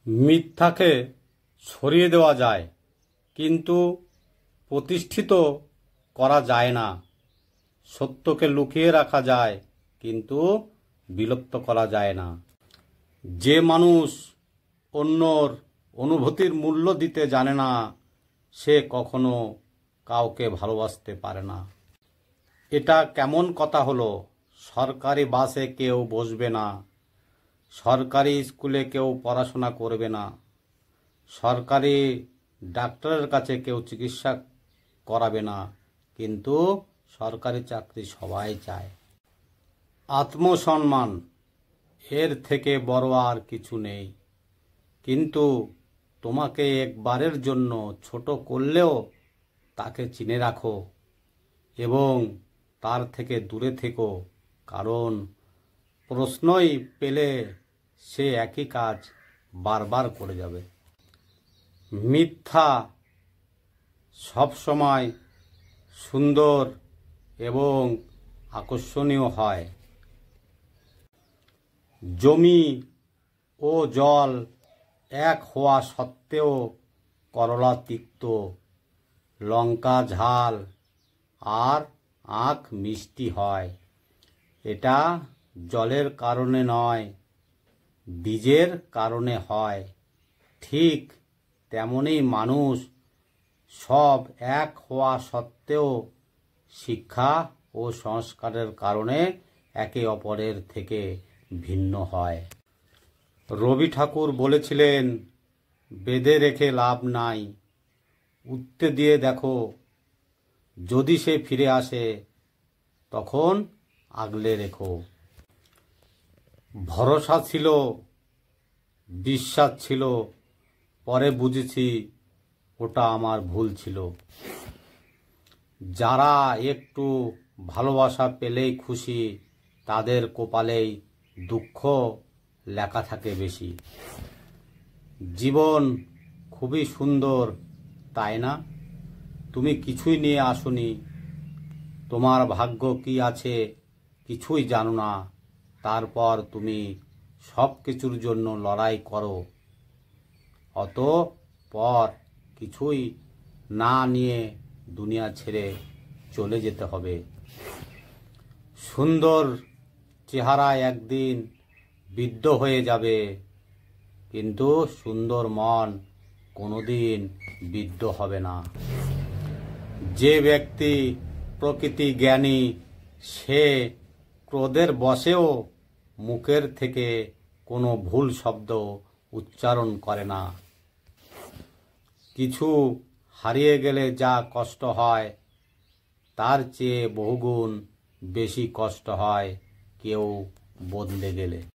মিথ্যাকে ছড়িয়ে দেওয়া যায়, কিন্তু প্রতিষ্ঠিত করা যায় না। সত্যকে লুকিয়ে রাখা যায়, কিন্তু বিলুপ্ত করা যায় না। যে মানুষ অন্যর অনুভূতির মূল্য দিতে জানে না, সে কখনো কাউকে ভালোবাসতে পারে না। এটা কেমন কথা হলো? সরকারি বাসে কেউ বসবে না, সরকারি স্কুলে কেউ পড়াশোনা করবে না, সরকারি ডাক্তারের কাছে কেউ চিকিৎসা করাবে না, কিন্তু সরকারি চাকরি সবাই চায়। আত্মসম্মান, এর থেকে বড় আর কিছু নেই। কিন্তু তোমাকে একবারের জন্য ছোট করলেও তাকে চিনে রাখো এবং তার থেকে দূরে থেকো, কারণ প্রশ্নই পেলে সে একই কাজ বারবার করে যাবে। মিথ্যা সবসময় সুন্দর এবং আকর্ষণীয় হয়। জমি ও জল এক হওয়া সত্ত্বেও করলা তিক্ত, লঙ্কা ঝাল আর আখ মিষ্টি হয়। এটা জলের কারণে নয়, বীজের কারণে হয়। ঠিক তেমনি মানুষ সব এক হওয়া সত্ত্বেও শিক্ষা ও সংস্কারের কারণে একে অপরের থেকে ভিন্ন হয়। রবি ঠাকুর বলেছিলেন, বেঁধে রেখে লাভ নাই, উঠতে দিয়ে দেখো, যদি সে ফিরে আসে তখন আগলে রেখো। ভরসা ছিল, বিশ্বাস ছিল, পরে বুঝেছি ওটা আমার ভুল ছিল। যারা একটু ভালোবাসা পেলেই খুশি, তাদের কপালেই দুঃখ লেখা থাকে বেশি। জীবন খুবই সুন্দর, তাই না? তুমি কিছুই নিয়ে আসোনি, তোমার ভাগ্য কি আছে কিছুই জানো না, তারপর তুমি সব কিছুর জন্য লড়াই করো। অতঃপর কিছুই না নিয়ে দুনিয়া ছেড়ে চলে যেতে হবে। সুন্দর চেহারা একদিন বৃদ্ধ হয়ে যাবে, কিন্তু সুন্দর মন কোনোদিন বৃদ্ধ হবে না। যে ব্যক্তি প্রকৃতি জ্ঞানী, সে ক্রোধের বশেও মুখের থেকে কোনো ভুল শব্দ উচ্চারণ করে না। কিছু হারিয়ে গেলে যা কষ্ট হয়, তার চেয়ে বহুগুণ বেশি কষ্ট হয় কেউ বদলে গেলে।